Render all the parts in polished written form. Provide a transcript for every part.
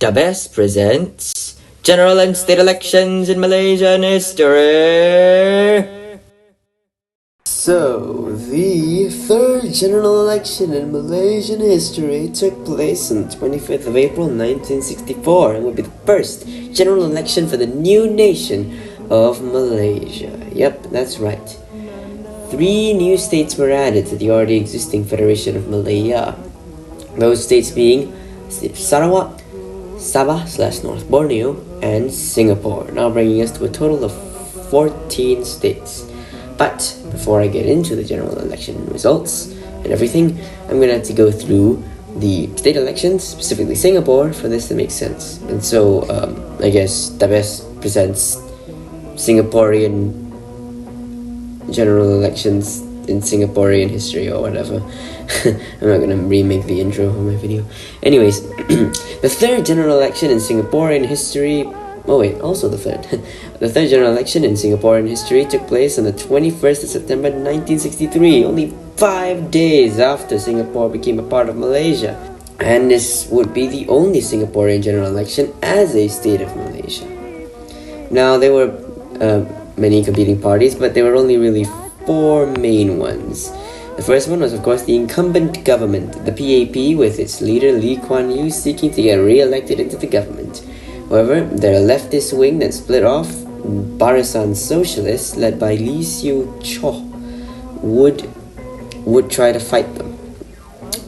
The Best presents General and State Elections in Malaysian History. So, the third general election in Malaysian history took place on the 25th of April 1964 and would be the first general election for the new nation of Malaysia. Yep, that's right. 3 new states were added to the already existing Federation of Malaya. Those states being Sarawak, Sabah/North Borneo, and Singapore, now bringing us to a total of 14 states. But before I get into the general election results and everything, I'm going to have to go through the state elections, specifically Singapore, for this to make sense. And so, I guess the best presents Singaporean general elections in Singaporean history or whatever. I'm not going to remake the intro of my video. Anyways, the third general election in Singaporean history... Oh wait, also the third. The third general election in Singaporean history took place on the 21st of September 1963, only 5 days after Singapore became a part of Malaysia. And this would be the only Singaporean general election as a state of Malaysia. Now, there were many competing parties, but there were only really 4 main ones. The first one was, of course, the incumbent government, the PAP, with its leader Lee Kuan Yew seeking to get re-elected into the government. However, their leftist wing that split off, Barisan Socialists, led by Lee Siew Choh, would try to fight them.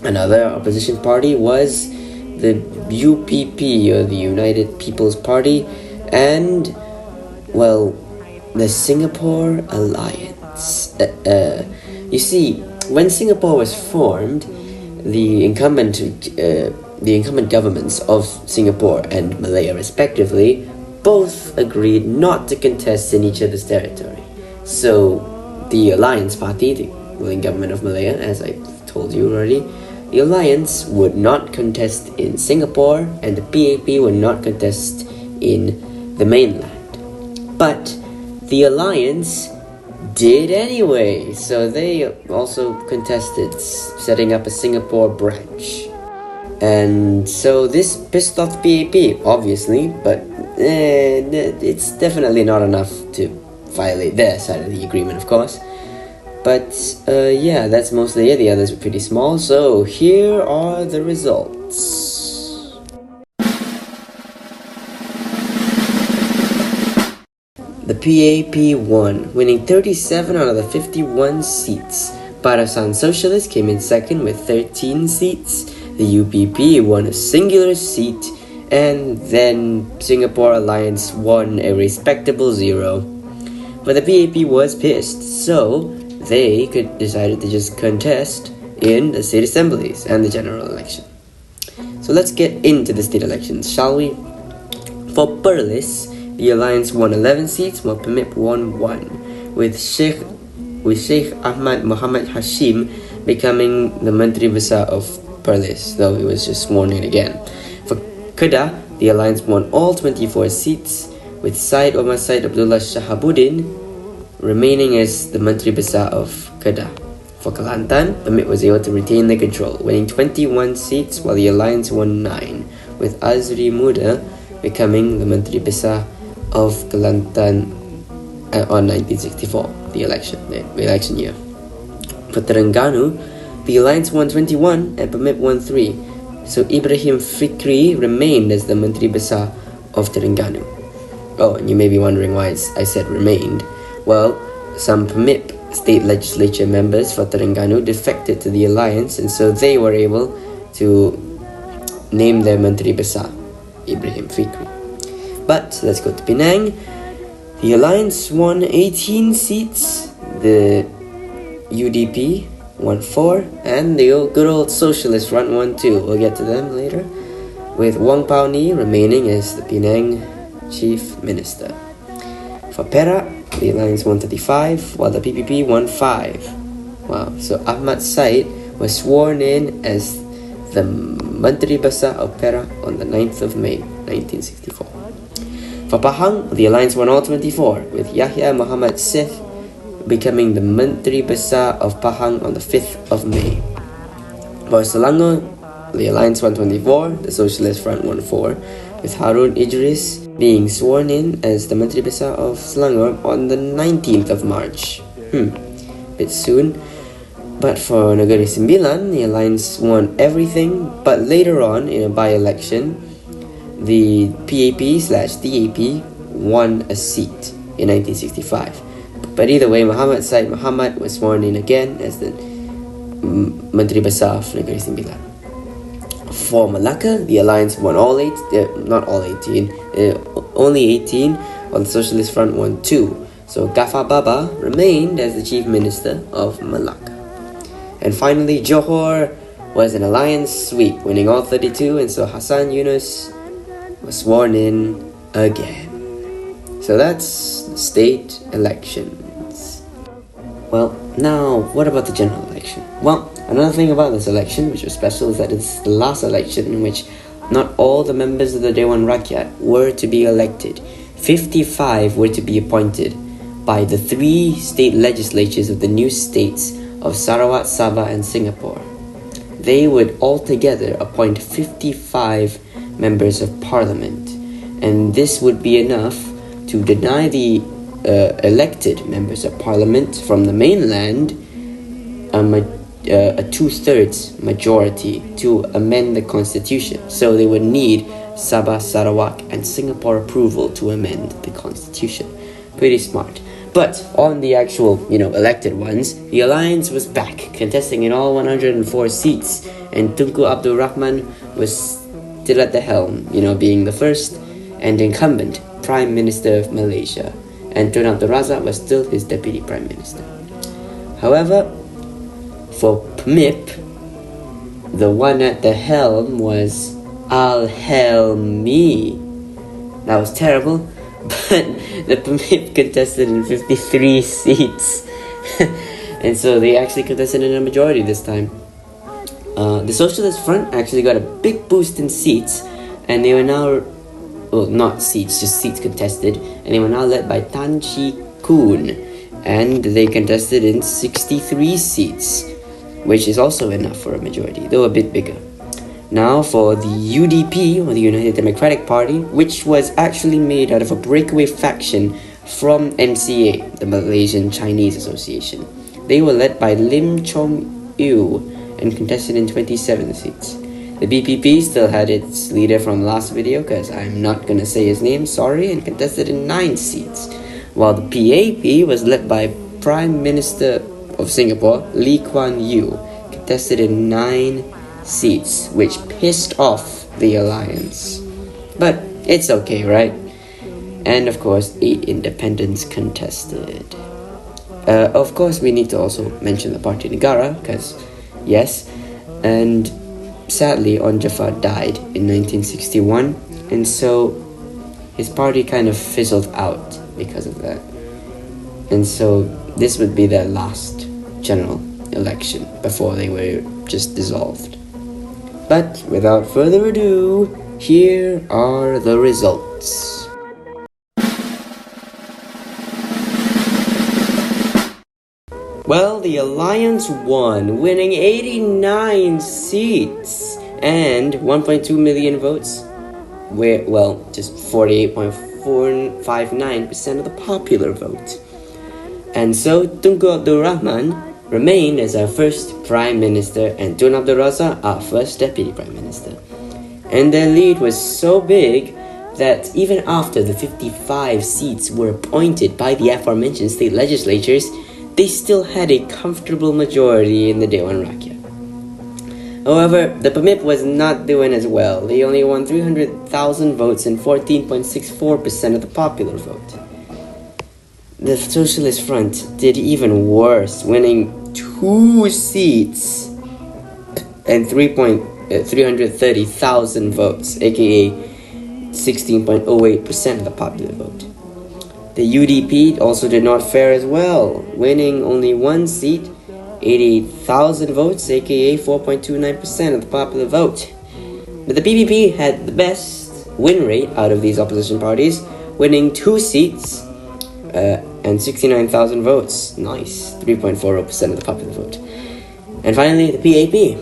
Another opposition party was the UPP, or the United People's Party, and, well, the Singapore Alliance. You see, when Singapore was formed, the incumbent governments of Singapore and Malaya, respectively, both agreed not to contest in each other's territory. So, the Alliance Party, the ruling government of Malaya, as I told you already, the Alliance would not contest in Singapore, and the PAP would not contest in the mainland. But the Alliance did anyway, so they also contested setting up a Singapore branch. And so this pissed off the PAP, obviously, but it's definitely not enough to violate their side of the agreement, of course. But yeah, that's mostly it. The others were pretty small, so here are the results. The PAP won, winning 37 out of the 51 seats. Barisan Socialists came in second with 13 seats. The UPP won a singular seat, and then Singapore Alliance won a respectable 0. But the PAP was pissed, so they decided to just contest in the state assemblies and the general election. So let's get into the state elections, shall we? For Perlis, the Alliance won 11 seats, while PMIP won 1, with Sheikh Ahmad Muhammad Hashim becoming the Menteri Besar of Perlis, though he was just sworn in again. For Kedah, the Alliance won all 24 seats, with Syed Omar Syed Abdullah Shahabuddin remaining as the Menteri Besar of Kedah. For Kelantan, PMIP was able to retain their control, winning 21 seats, while the Alliance won 9, with Azri Muda becoming the Menteri Besar of Kelantan on 1964, the election year. For Terengganu, the Alliance won 21 and PMIP won 3, so Ibrahim Fikri remained as the Menteri Besar of Terengganu. Oh, and you may be wondering why I said remained. Well, some PMIP state legislature members for Terengganu defected to the Alliance, and so they were able to name their Menteri Besar, Ibrahim Fikri. But let's go to Penang. The Alliance won 18 seats, the UDP won 4, and the good old Socialist Front won 2. We'll get to them later, with Wong Pao Ni remaining as the Penang Chief Minister. For Perak, the Alliance won 35, while the PPP won 5. Wow, so Ahmad Said was sworn in as the Menteri Besar of Perak on the 9th of May, 1964. For Pahang, the Alliance won all 24, with Yahya Muhammad Seth becoming the Menteri Besar of Pahang on the 5th of May. For Selangor, the Alliance won 24, the Socialist Front won 4, with Harun Idris being sworn in as the Menteri Besar of Selangor on the 19th of March. Bit soon. But for Negeri Sembilan, the Alliance won everything, but later on in a by-election, the PAP/DAP won a seat in 1965. But either way, Muhammad Said Muhammad was sworn in again as the Menteri Besar of Negeri Sembilan. For Malacca, the Alliance won only 18, while the Socialist Front won 2. So Ghaffar Baba remained as the Chief Minister of Malacca. And finally, Johor was an alliance sweep, winning all 32, and so Hassan Yunus was sworn in again. So that's the state elections. Well, now, what about the general election? Well, another thing about this election, which was special, is that it's the last election in which not all the members of the Dewan Rakyat were to be elected. 55 were to be appointed by the 3 state legislatures of the new states of Sarawak, Sabah, and Singapore. They would altogether appoint 55 members of parliament, and this would be enough to deny the elected members of parliament from the mainland a 2/3 majority to amend the constitution. So they would need Sabah, Sarawak, and Singapore approval to amend the constitution. Pretty smart. But on the actual, elected ones, the Alliance was back, contesting in all 104 seats, and Tunku Abdul Rahman was still at the helm, being the first and incumbent Prime Minister of Malaysia, and Tun Abdul Razak was still his Deputy Prime Minister. However, for PMIP, the one at the helm was Al-Helmi. That was terrible, but the PMIP contested in 53 seats. And so they actually contested in a majority this time. The Socialist Front actually got a big boost in seats, and they were now, well, not seats, just seats contested, and they were now led by Tan Chi Kun, and they contested in 63 seats, which is also enough for a majority, though a bit bigger. Now for the UDP, or the United Democratic Party, which was actually made out of a breakaway faction from MCA, the Malaysian Chinese Association. They were led by Lim Chong Yu and contested in 27 seats. The BPP still had its leader from last video, because I'm not gonna say his name, sorry, and contested in 9 seats. While the PAP was led by Prime Minister of Singapore, Lee Kuan Yew, contested in 9 seats, which pissed off the alliance. But it's okay, right? And of course, 8 independents contested. Of course, we need to also mention the Parti Negara, because yes, and sadly, On Jaafar died in 1961, and so his party kind of fizzled out because of that. And so this would be their last general election before they were just dissolved. But without further ado, here are the results. Well, the Alliance won, winning 89 seats and 1.2 million votes, just 48.459% of the popular vote. And so Tunku Abdul Rahman remained as our first Prime Minister, and Tun Abdul Razak our first Deputy Prime Minister. And their lead was so big that even after the 55 seats were appointed by the aforementioned state legislatures, they still had a comfortable majority in the Dewan Rakyat. However, the PMIP was not doing as well. They only won 300,000 votes and 14.64% of the popular vote. The Socialist Front did even worse, winning 2 seats and 330,000 votes, aka 16.08% of the popular vote. The UDP also did not fare as well, winning only 1 seat, 88,000 votes, aka 4.29% of the popular vote. But the PPP had the best win rate out of these opposition parties, winning 2 seats and 69,000 votes. Nice, 3.40% of the popular vote. And finally, the PAP.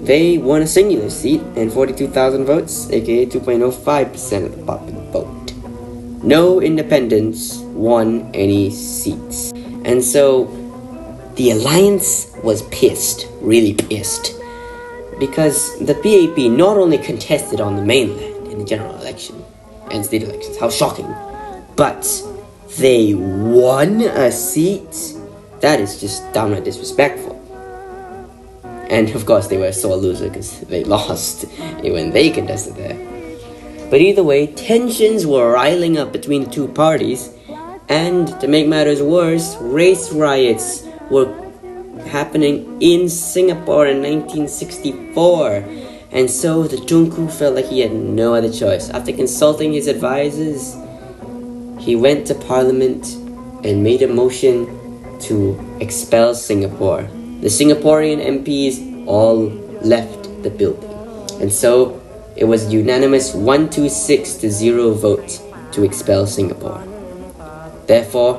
they won a singular seat and 42,000 votes, aka 2.05% of the popular vote. No independents won any seats. And so the alliance was pissed, really pissed, because the PAP not only contested on the mainland in the general election and state elections, how shocking, but they won a seat. That is just downright disrespectful. And of course they were a sore loser because they lost when they contested there. But either way, tensions were riling up between the two parties, and to make matters worse, race riots were happening in Singapore in 1964. And so the Tunku felt like he had no other choice. After consulting his advisors, he went to Parliament and made a motion to expel Singapore. The Singaporean MPs all left the building. And so it was a unanimous 126-0 vote to expel Singapore. Therefore,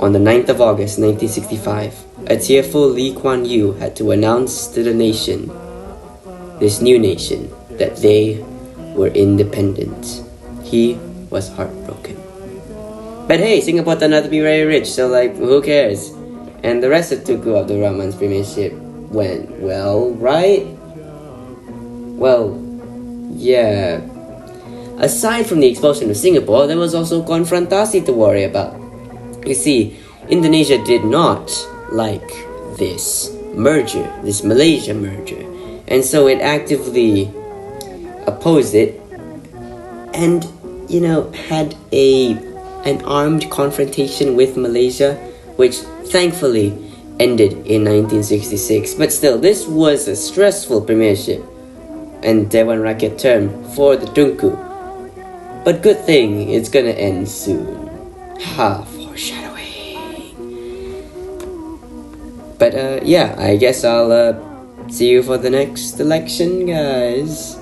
on the 9th of August 1965, a tearful Lee Kuan Yew had to announce to the nation, this new nation, that they were independent. He was heartbroken. But hey, Singapore turned out to be very rich, so who cares? And the rest of Tunku Abdul Rahman's premiership went well, right? Well, yeah. Aside from the expulsion of Singapore, there was also confrontasi to worry about. You see, Indonesia did not like this merger, this Malaysia merger, and so it actively opposed it and, had an armed confrontation with Malaysia, which thankfully ended in 1966. But still, this was a stressful premiership and Dewan Rakyat term for the Tunku. But good thing it's gonna end soon. Foreshadowing. But yeah, I guess I'll see you for the next election, guys.